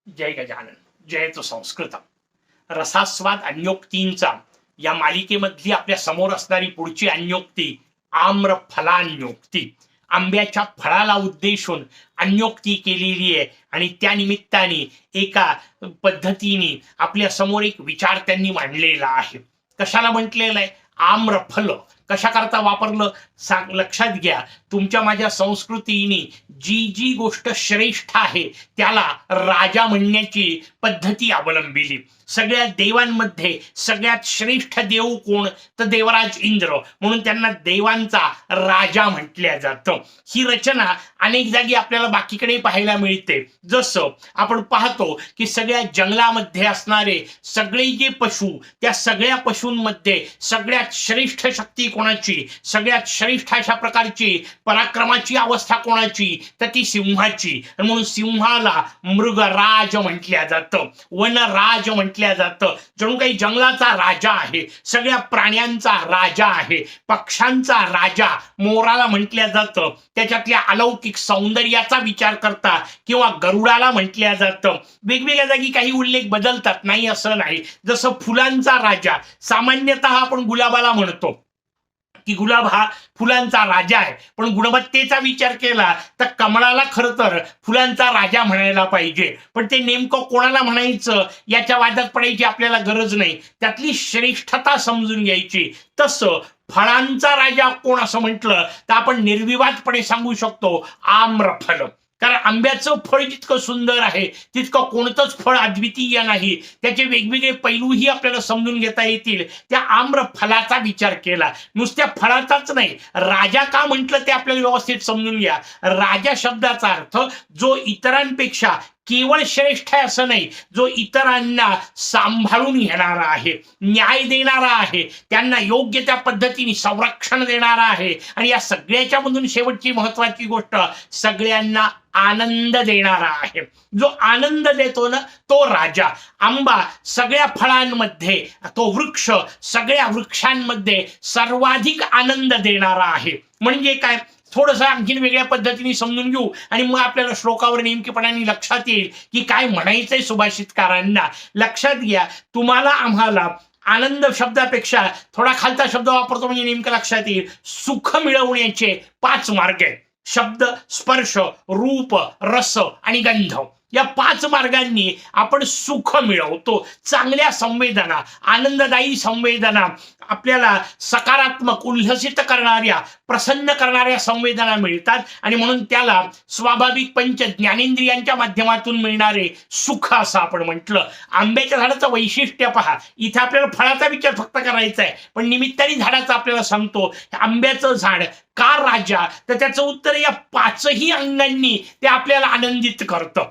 जय गजानन जयतो संस्कृतम. रसास्वाद अन्योक्तींचा या मालिकेमधली आपल्या समोर असणारी पुढची अन्योक्ती आम्रफलान्योक्ती. आंब्याच्या फळाला उद्देशून अन्योक्ती केलेली आहे आणि त्या निमित्ताने एका पद्धतीने आपल्या समोर एक विचार त्यांनी मांडलेला आहे. कशाला म्हटलेलं आहे? आम्रफल कशा करता वापरलं सांग, लक्षात घ्या. तुमच्या माझ्या संस्कृतीने जी जी गोष्ट श्रेष्ठ आहे त्याला राजा म्हणण्याची पद्धती अवलंबिली. सगळ्या देवांमध्ये सगळ्यात श्रेष्ठ देव कोण? तर देवराज इंद्र, म्हणून त्यांना देवांचा राजा म्हटल्या जातं. ही रचना अनेक जागी आपल्याला बाकीकडे पाहायला मिळते. जसं आपण पाहतो की सगळ्या जंगलामध्ये असणारे सगळे जे पशु, त्या सगळ्या पशूंमध्ये सगळ्यात श्रेष्ठ शक्ती कोणाची, सगळ्यात श्रेष्ठ अशा प्रकारची पराक्रमाची अवस्था कोणाची? तर ती सिंहाची. म्हणून सिंहाला मृगराज म्हटल्या जातं, वनराज म्हटल्या जातं. जणू काही जंगलाचा राजा आहे, सगळ्या प्राण्यांचा राजा आहे, पक्ष्यांचा राजा मोराला म्हटल्या जातं. त्याच्यातल्या अलौकिक सौंदर्याचा विचार करता किंवा गरुडाला म्हटल्या जातं. वेगवेगळ्या जागी काही उल्लेख बदलतात, नाही असं नाही. जसं फुलांचा राजा, सामान्यतः आपण गुलाबाला म्हणतो की गुलाब हा फुलांचा राजा आहे, पण गुणवत्तेचा विचार केला तर कमळाला खरं तर फुलांचा राजा म्हणायला पाहिजे. पण ते नेमकं कोणाला म्हणायचं याच्या वादात पडायची आपल्याला गरज नाही, त्यातली श्रेष्ठता समजून घ्यायची. तसं फळांचा राजा कोण असं म्हटलं तर आपण निर्विवादपणे सांगू शकतो आम्रफल. कारण आंब्याचं फळ जितकं सुंदर आहे तितकं कोणतंच फळ अद्वितीय नाही. त्याचे वेगवेगळे पैलूही आपल्याला समजून घेता येतील. त्या आम्रफलाचा विचार केला. नुसत्या फळाचाच नाही, राजा का म्हटलं ते आपल्याला व्यवस्थित समजून घ्या. राजा शब्दाचा अर्थ जो इतरांपेक्षा केवळ श्रेष्ठ आहे असं नाही, जो इतरांना सांभाळून घेणारा आहे, न्याय देणारा आहे, त्यांना योग्य त्या पद्धतीने संरक्षण देणारा आहे. आणि या सगळ्याच्या मधून शेवटची महत्वाची गोष्ट, सगळ्यांना आनंद देणारा आहे. जो आनंद देतो ना तो राजा. आंबा सगळ्या फळांमध्ये, तो वृक्ष सगळ्या वृक्षांमध्ये सर्वाधिक आनंद देणारा आहे. म्हणजे काय, थोडंसं आणखीन वेगळ्या पद्धतीने समजून घेऊ आणि मग आपल्याला श्लोकावर नेमकेपणाने लक्षात येईल की काय म्हणायचंय सुभाषितकारांना. लक्षात घ्या, तुम्हाला आम्हाला आनंद शब्दापेक्षा थोडा खालचा शब्द वापरतो म्हणजे नेमकं लक्षात येईल. सुख मिळवण्याचे 5 मार्ग आहेत. शब्द, स्पर्श, रूप, रस आणि गंध या 5 मार्गांनी आपण सुख मिळवतो. चांगल्या संवेदना, आनंददायी संवेदना, आपल्याला सकारात्मक उल्हसित करणाऱ्या, प्रसन्न करणाऱ्या संवेदना मिळतात आणि म्हणून त्याला स्वाभाविक पंच ज्ञानेंद्रियांच्या माध्यमातून मिळणारे सुख असं आपण म्हटलं. आंब्याच्या झाडाचं वैशिष्ट्य पहा. इथे आपल्याला फळाचा विचार फक्त करायचा आहे, पण निमित्ताने झाडाचं आपल्याला सांगतो. आंब्याचं झाड का राजा, तर त्याचं उत्तर या 5ही अंगांनी ते आपल्याला आनंदित करतं.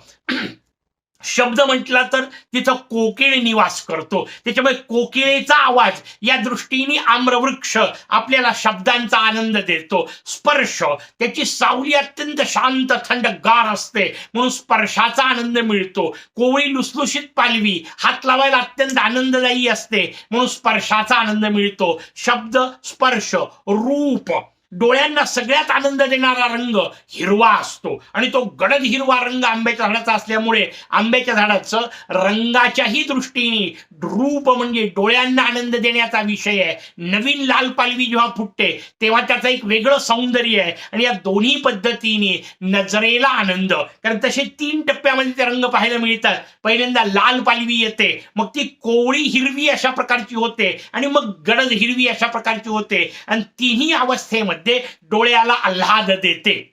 शब्द म्हटला तर तिथं कोकिळ निवास करतो, त्याच्यामुळे कोकिळेचा आवाज या दृष्टीने आम्रवृक्ष आपल्याला शब्दांचा आनंद देतो. स्पर्श, त्याची सावली अत्यंत शांत थंडगार असते म्हणून स्पर्शाचा आनंद मिळतो. कोवळी लुसलुशीत पालवी हात लावायला अत्यंत आनंददायी असते म्हणून स्पर्शाचा आनंद मिळतो. शब्द, स्पर्श, रूप, डोळ्यांना सगळ्यात आनंद देणारा रंग हिरवा असतो आणि तो गडद हिरवा रंग आंब्याच्या झाडाचा असल्यामुळे आंब्याच्या झाडाचं रंगाच्याही दृष्टीने रूप म्हणजे डोळ्यांना आनंद देण्याचा विषय आहे. नवीन लाल पालवी जेव्हा फुटते तेव्हा त्याचं एक वेगळं सौंदर्य आहे आणि या दोन्ही पद्धतीने नजरेला आनंद. कारण तसे 3 टप्प्यामध्ये ते रंग पाहायला मिळतात. पहिल्यांदा लाल पालवी येते, मग ती कोवळी हिरवी अशा प्रकारची होते आणि मग गडद हिरवी अशा प्रकारची होते आणि तिन्ही अवस्थेमध्ये डोळ्याला आल्हाद देते.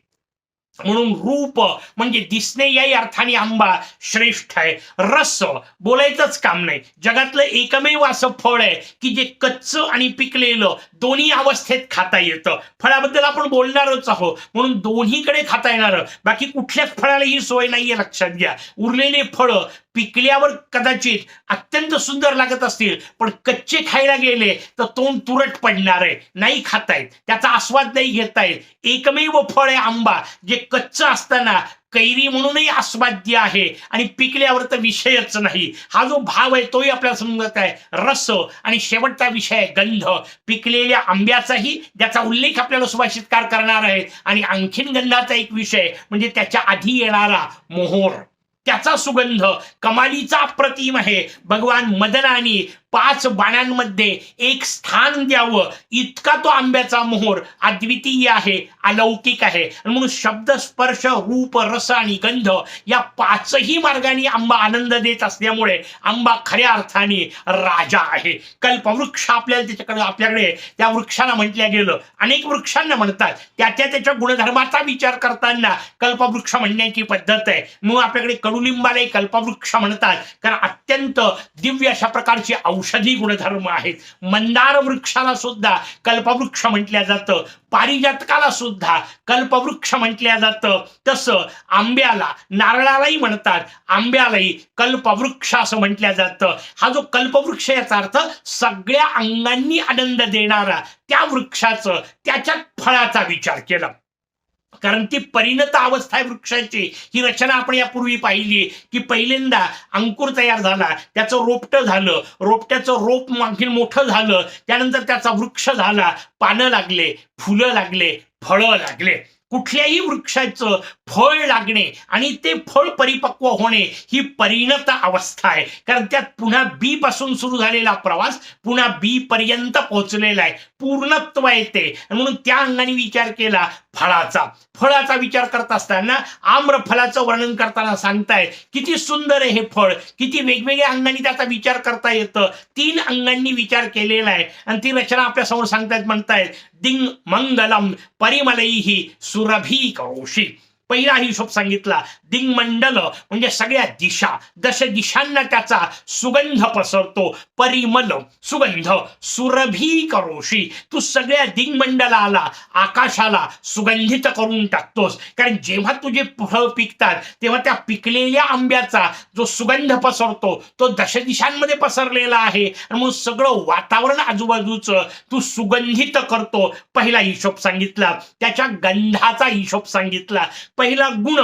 म्हणून रूप म्हणजे दिसणे याही अर्थाने आंबा श्रेष्ठ आहे. रस बोलायचंच काम नाही, जगातलं एकमेव असं फळ आहे की जे कच्च आणि पिकलेलं दोन्ही अवस्थेत खाता येतं. फळाबद्दल आपण बोलणारच आहोत म्हणून दोन्हीकडे खाता येणार. बाकी कुठल्याच फळाला ही सोय नाहीये, लक्षात घ्या. उरलेले फळं पिकल्यावर कदाचित अत्यंत सुंदर लागत असतील, पण कच्चे खायला गेले तर तोंड तुरट पडणार आहे, नाही खाता येत, त्याचा आस्वाद नाही घेता येत. एकमेव फळ आहे आंबा जे कच्च असताना कैरी म्हणूनही आस्वाद्य आहे आणि पिकल्यावर तर विषयच नाही. हा जो भाव आहे तोही आपल्याला समजत आहे. रस आणि शेवटचा विषय आहे गंध. पिकलेल्या आंब्याचाही ज्याचा उल्लेख आपल्याला सुभाषितकार करणार आहे आणि आणखीन गंधाचा एक विषय म्हणजे त्याच्या आधी येणारा मोहोर. त्याचा सुगंध कमालीचा अप्रतिम आहे. भगवान मदनाने 5 बाणांमध्ये एक स्थान द्यावं इतका तो आंब्याचा मोहोर अद्वितीय आहे, अलौकिक आहे. म्हणून शब्द, स्पर्श, रूप, रस आणि गंध या 5ही मार्गाने आंबा आनंद देत असल्यामुळे आंबा खऱ्या अर्थाने राजा आहे. कल्पवृक्ष आपल्याकडे त्या वृक्षाला म्हटल्या गेलं. अनेक वृक्षांना म्हणतात, त्याच्या गुणधर्माचा विचार करताना कल्पवृक्ष म्हणण्याची पद्धत आहे. म्हणून आपल्याकडे कडुलिंबाला कल्पवृक्ष म्हणतात, कारण अत्यंत दिव्य अशा प्रकारची औषधी गुणधर्म आहेत. मंदार वृक्षाला सुद्धा कल्पवृक्ष म्हटल्या जातं, पारिजातकाला सुद्धा कल्पवृक्ष म्हटल्या जातं. तसं आंब्याला, नारळालाही म्हणतात, आंब्यालाही कल्पवृक्ष असं म्हटल्या जातं. हा जो कल्पवृक्ष याचा अर्थ सगळ्या अंगांनी आनंद देणारा त्या वृक्षाचं, त्याच्यात फळाचा विचार केला. कारण ती परिणत अवस्था आहे वृक्षाची. ही रचना आपण यापूर्वी पाहिली की पहिल्यांदा अंकुर तयार झाला, त्याचं रोपटं झालं, रोपट्याचं रोप आणखी मोठं झालं, त्यानंतर त्याचा वृक्ष झाला, पानं लागले, फुलं लागले, फळं लागले. कुठल्याही वृक्षाचं फळ लागणे आणि ते फळ परिपक्व होणे ही परिणत अवस्था आहे. कारण त्यात पुन्हा बी पासून सुरू झालेला प्रवास पुन्हा बी पर्यंत पोहोचलेला आहे, पूर्णत्व येते. म्हणून त्या अंगाने विचार केला फळाचा. फळाचा विचार करत असताना आम्रफलाचं वर्णन करताना सांगताय किती सुंदर आहे हे फळ, किती वेगवेगळ्या अंगाने त्याचा विचार करता येतं. 3 अंगांनी विचार केलेला आहे आणि ती रचना आपल्या समोर सांगतायत, म्हणतायत दिंग मंगलम परिमलैहि सुरभी करोषी. पहिला हिशोब सांगितला, दिग्मंडल म्हणजे सगळ्या दिशा, 10 दिशांना त्याचा सुगंध पसरतो, परिमल सुगंध, सुरभी करोषी तू सगळ्या दिग्मंडलाला, आकाशाला सुगंधित करून टाकतोस. कारण जेव्हा तुझे फळं पिकतात तेव्हा त्या पिकलेल्या आंब्याचा जो सुगंध पसरतो तो 10 दिशांमध्ये पसरलेला आहे. आणि म्हणून सगळं वातावरण आजूबाजूचं तू सुगंधित करतो. पहिला हिशोब सांगितला. त्याच्या गंधाचा हिशोब सांगितला. पहिला गुण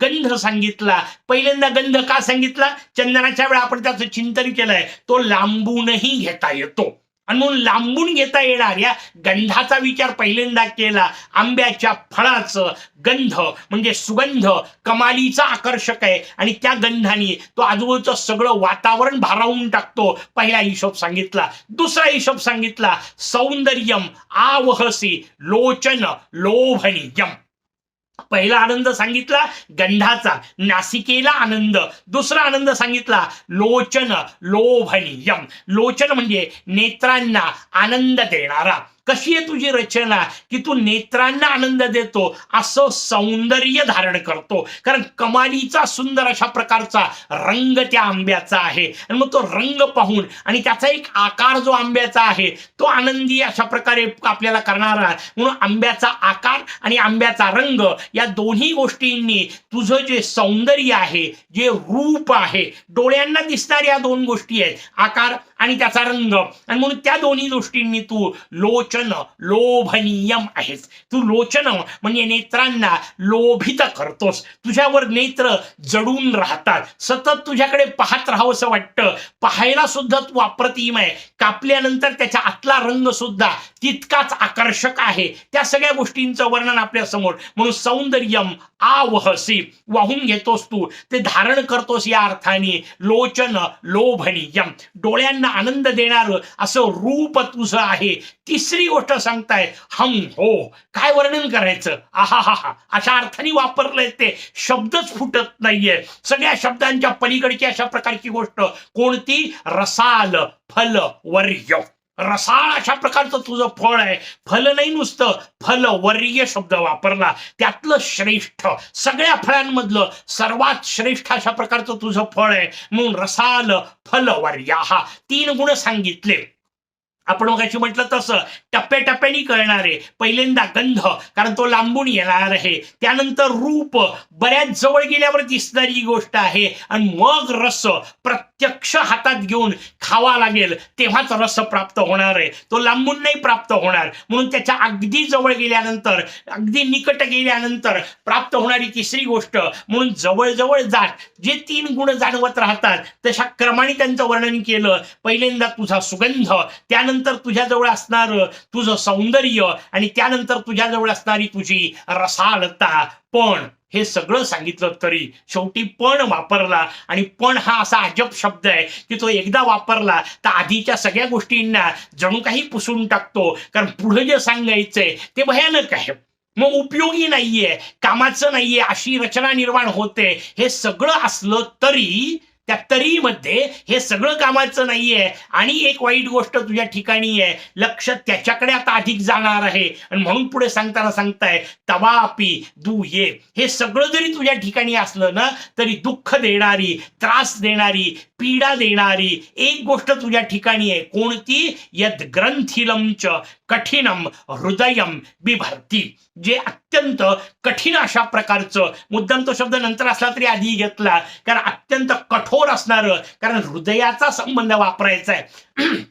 गंध सांगितला. पहिल्यांदा गंध का सांगितला? चंदनाच्या वेळा आपण त्याचं चिंतन केलंय, तो लांबूनही घेता येतो आणि म्हणून लांबून घेता येणाऱ्या गंधाचा विचार पहिल्यांदा केला. आंब्याच्या फळाचं गंध म्हणजे सुगंध कमालीचा आकर्षक आहे आणि त्या गंधाने तो आजूबाजूचं सगळं वातावरण भारावून टाकतो. पहिला हिशोब सांगितला. दुसरा हिशोब सांगितला, सौंदर्यम आवहसी लोचन लोभनीयम. पहिला आनंद सांगितला गंधाचा, नासिकेला आनंद. दुसरा आनंद सांगितला लोचन लोभनीयम. लोचन म्हणजे नेत्रांना आनंद देणारा. कशी आहे तुझी रचना की तू नेत्रांना आनंद देतो, असं सौंदर्य धारण करतो. कारण कमालीचा सुंदर अशा प्रकारचा रंग त्या आंब्याचा आहे आणि मग तो रंग पाहून आणि त्याचा एक आकार जो आंब्याचा आहे तो आनंदी अशा प्रकारे आपल्याला करणारा. म्हणून आंब्याचा आकार आणि आंब्याचा रंग या दोन्ही गोष्टींनी तुझं जे सौंदर्य आहे, जे रूप आहे, डोळ्यांना दिसणाऱ्या 2 गोष्टी आहेत, आकार आणि त्याचा रंग. आणि म्हणून त्या दोन्ही गोष्टींनी तू लोचन लोभनीयम आहेस. तू लोचन म्हणजे नेत्रांना लोभित करतोस. तुझ्यावर नेत्र जडून राहतात, सतत तुझ्याकडे पाहत राहावंसं वाटतं. पाहायला सुद्धा तू अप्रतिम आहे. कापल्यानंतर त्याच्या आतला रंग सुद्धा तितकाच आकर्षक आहे. त्या सगळ्या गोष्टींचं वर्णन आपल्या समोर. म्हणून सौंदर्यम आवहसी, वाहून घेतोस तू, ते धारण करतोस. या अर्थाने लोचन लोभनीयम, डोळ्यांना आनंद देणारं असं रूप तुझं आहे. तिसरी गोष्ट सांगताय हम हो. काय वर्णन करायचं, आहा हा हा अशा अर्थाने वापरलंय, ते शब्दच फुटत नाहीये. सगळ्या शब्दांच्या पलीकडची अशा प्रकारची गोष्ट कोणती? रसाल फल वर्य. रसाळ अशा प्रकारचं तुझं फळ आहे. फल नाही नुसतं, फल वर्य शब्द वापरला. त्यातलं श्रेष्ठ, सगळ्या फळांमधलं सर्वात श्रेष्ठ अशा प्रकारचं तुझं फळ आहे. म्हणून रसाल फल वर्य हा 3 गुण सांगितले. आपण मगाशी म्हटलं तसं टप्प्याटप्प्याने कळणारे. पहिल्यांदा गंध, कारण तो लांबून येणार आहे. त्यानंतर रूप, बऱ्याच जवळ गेल्यावर दिसणारी गोष्ट आहे. आणि मग रस, प्रत्यक्ष हातात घेऊन खावा लागेल तेव्हाच रस प्राप्त होणार आहे, तो लांबून नाही प्राप्त होणार. म्हणून त्याच्या अगदी जवळ गेल्यानंतर, अगदी निकट गेल्यानंतर प्राप्त होणारी तिसरी गोष्ट. म्हणून जवळजवळ जात जे 3 गुण जाणवत राहतात तशा क्रमाने त्यांचं वर्णन केलं. पहिल्यांदा तुझा सुगंध, त्यानंतर त्यानंतर तुझ्याजवळ असणारं तुझं सौंदर्य आणि त्यानंतर तुझ्याजवळ असणारी तुझी रसाळता, पण हे सगळं सांगितलं तरी शेवटी पण वापरला. आणि पण हा असा अजब शब्द आहे की तो एकदा वापरला तर आधीच्या सगळ्या गोष्टींना जणू काही पुसून टाकतो, कारण पुढे जे सांगायचंय ते भयानक आहे, मग उपयोगी नाहीये, कामाचं नाहीये, अशी रचना निर्माण होते. हे सगळं असलं तरी त्या तरीमध्ये हे सगळं कामाचं नाहीये आणि एक वाईट गोष्ट तुझ्या ठिकाणी आहे, लक्ष त्याच्याकडे आता अधिक जाणार आहे. आणि म्हणून पुढे सांगताना सांगताय तवापी दू ये, हे सगळं जरी तुझ्या ठिकाणी असलं ना तरी दुःख देणारी, त्रास देणारी, पीडा देणारी एक गोष्ट तुझ्या ठिकाणी आहे. कोणती? यद ग्रंथिलंच कठीणम हृदयम बिभर्ती, जे अत्यंत कठीण अशा प्रकारचं, मुद्दाम तो शब्द नंतर असला तरी आधी घेतला कारण अत्यंत कठोर असणारं, कारण हृदयाचा संबंध वापरायचा आहे.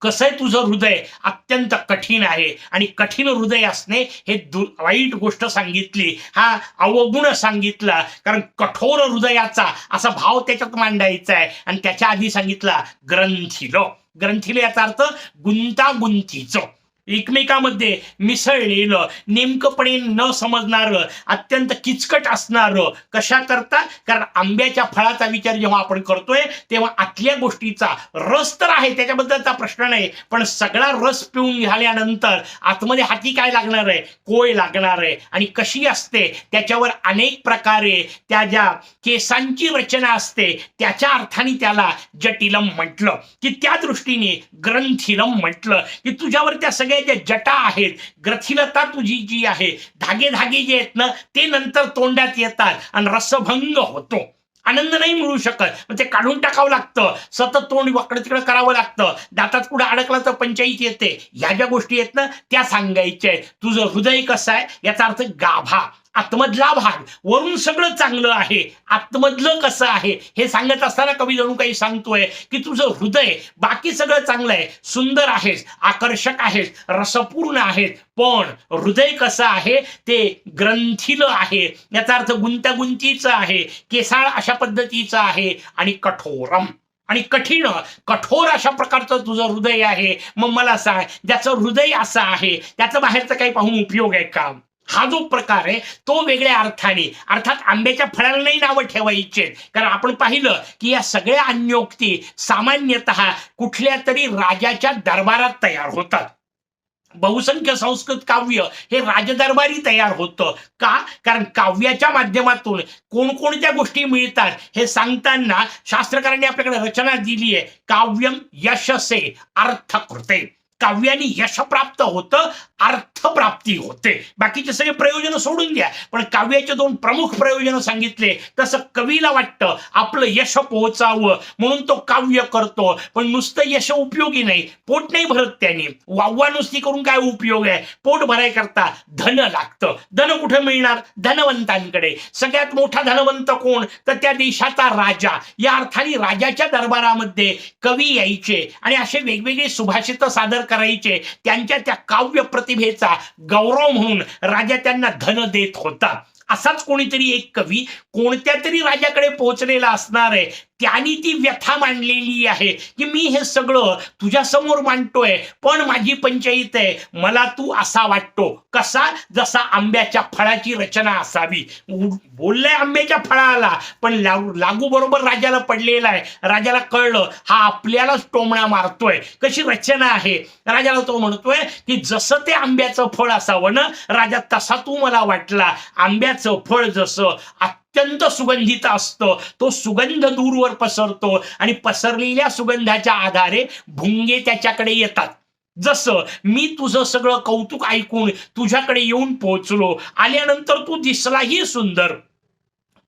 कसं आहे तुझं हृदय अत्यंत कठीण आहे आणि कठीण हृदय असणे हे वाईट गोष्ट सांगितली, हा अवगुण सांगितला, कारण कठोर हृदयाचा असा भाव त्याच्यात मांडायचा आहे. आणि त्याच्या आधी सांगितला ग्रंथिल, ग्रंथिल याचा अर्थ गुंतागुंतीचं, एकमेकामध्ये मिसळलेलं, नेमकंपणे न समजणारं, अत्यंत किचकट असणारं. कशा करता? कारण आंब्याच्या फळाचा विचार जेव्हा आपण करतोय तेव्हा आतल्या गोष्टीचा रस तर आहे, त्याच्याबद्दलचा प्रश्न नाही, पण सगळा रस पिऊन झाल्यानंतर आतमध्ये हाती काय लागणार आहे? कोय लागणार आहे. आणि कशी असते त्याच्यावर अनेक प्रकारे त्या ज्या केसांची रचना असते त्याच्या अर्थाने त्याला जटिलम म्हटलं, की त्या दृष्टीने ग्रंथिलम म्हटलं, की तुझ्यावर त्या सगळ्या ज्या जटा आहेत, ग्रथिलता तुझी जी आहे, धागे धागे जे आहेत ना ते नंतर तोंडात येतात आणि रसभंग होतो, आनंद नाही मिळू शकत, मग ते काढून टाकावं लागतं, सतत तोंड वाकडं तिकडं करावं लागतं, दातात पुढे अडकला तर पंचायत येते. ह्या ज्या गोष्टी आहेत ना त्या सांगायच्या आहेत. तुझं हृदय कसं आहे याचा अर्थ गाभा, आतमधला भाग. वरून सगळं चांगलं आहे, आतमधलं कसं आहे हे सांगत असताना कवी जणू काही सांगतोय की तुझं हृदय बाकी सगळं चांगलं आहे, सुंदर आहेस, आकर्षक आहेस, रसपूर्ण आहेस, पण हृदय कसं आहे ते ग्रंथिल आहे, याचा अर्थ गुंतागुंतीचं आहे, केसाळ अशा पद्धतीचं आहे आणि कठोरम आणि कठीण कठोर अशा प्रकारचं तुझं हृदय आहे. मग मला सांग, ज्याचं हृदय असं आहे त्याचं बाहेरचं काही पाहून उपयोग आहे का? हा जो प्रकार आहे तो वेगळ्या अर्थाने, अर्थात आंब्याच्या फळाला नाही नावं ठेवायचे, कारण आपण पाहिलं की या सगळ्या अन्योक्ती सामान्यतः कुठल्या तरी राजाच्या दरबारात तयार होतात. बहुसंख्य संस्कृत काव्य हे राजदरबारी तयार होतं का? कारण काव्याच्या माध्यमातून कोणकोणत्या गोष्टी मिळतात हे सांगताना शास्त्रकारांनी आपल्याकडे रचना दिली आहे. काव्यम यशसे अर्थकृते, काव्याने यश प्राप्त होतं, अर्थप्राप्ती होते. बाकीचे सगळे प्रयोजन सोडून द्या, पण काव्याचे दोन प्रमुख प्रयोजन सांगितले. तसं कवीला वाटतं आपलं यश पोहोचावं म्हणून तो काव्य करतो, पण नुसतं यश उपयोगी नाही, पोट नाही भरत त्याने. वाववा नुसती करून काय उपयोग आहे? पोट भराय करता धन लागतं. धन कुठे मिळणार? धनवंतांकडे. सगळ्यात मोठा धनवंत कोण? तर त्या देशाचा राजा. या अर्थाने राजाच्या दरबारामध्ये कवी यायचे आणि असे वेगवेगळे सुभाषित सादर करायचे. त्यांच्या त्या काव्य प्रतिभेचा गौरव म्हणून राजा त्यांना धन देत होता. असाच कोणीतरी एक कवी कोणत्या तरी राजाकडे पोहोचलेला असणार आहे, त्यांनी ती व्यथा मांडलेली आहे की मी हे सगळं तुझ्या समोर मांडतोय, पण माझी पंचायत आहे, मला तू असा वाटतो. कसा? जसा आंब्याच्या फळाची रचना असावी. बोललाय आंब्याच्या फळाला, पण लागू बरोबर राजाला पडलेला आहे. राजाला कळलं हा आपल्यालाच टोमणा मारतोय. कशी रचना आहे? राजाला तो म्हणतोय की जसं ते आंब्याचं फळ असावं ना राजा, तसा तू मला वाटला. आंब्याचं फळ जसं अत्यंत सुगंधित असतं, तो सुगंध दूरवर पसरतो आणि पसरलेल्या सुगंधाच्या आधारे भुंगे त्याच्याकडे येतात. जसं मी तुझं सगळं कौतुक ऐकून तुझ्याकडे येऊन पोहोचलो, आल्यानंतर तू दिसलाही सुंदर,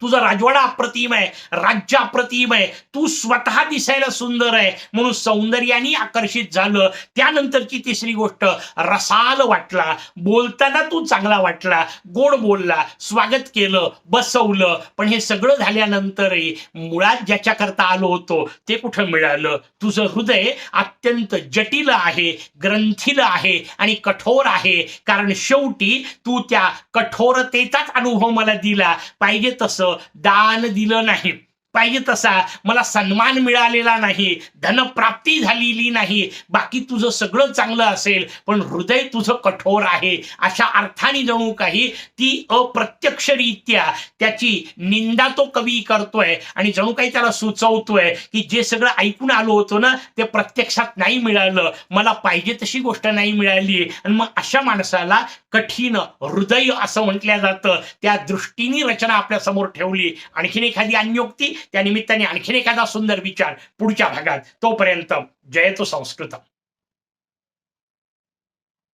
तुझा राजवाडा अप्रतिम आहे, राज्य अप्रतिम आहे, तू स्वतः दिसायला सुंदर आहे म्हणून सौंदर्याने आकर्षित झालं. त्यानंतरची तिसरी गोष्ट, रसाल वाटला, बोलताना तू चांगला वाटला, गोड बोलला, स्वागत केलं, बसवलं. पण हे सगळं झाल्यानंतरही मुळात ज्याच्याकरता आलो होतो ते कुठं मिळालं? तुझं हृदय अत्यंत जटिल आहे, ग्रंथिल आहे आणि कठोर आहे, कारण शेवटी तू त्या कठोरतेचाच अनुभव मला दिला. पाहिजे तसं दान दिलं नाही, पाहिजे तसा मला सन्मान मिळालेला नाही, धनप्राप्ती झालेली नाही, बाकी तुझं सगळं चांगलं असेल पण हृदय तुझं कठोर आहे, अशा अर्थाने जणू काही ती अप्रत्यक्षरित्या त्याची निंदा तो कवी करतोय आणि जणू काही त्याला सुचवतोय की जे सगळं ऐकून आलो होतो ना ते प्रत्यक्षात नाही मिळालं, मला पाहिजे तशी गोष्ट नाही मिळाली, आणि मग अशा माणसाला कठीण हृदय असं म्हटलं जातं. त्या दृष्टीने रचना आपल्या समोर ठेवली. आणखीन एखादी अन्योक्ती, त्या निमित्ताने आणखीन एखादा सुंदर विचार पुढच्या भागात. तोपर्यंत जयतु संस्कृतम.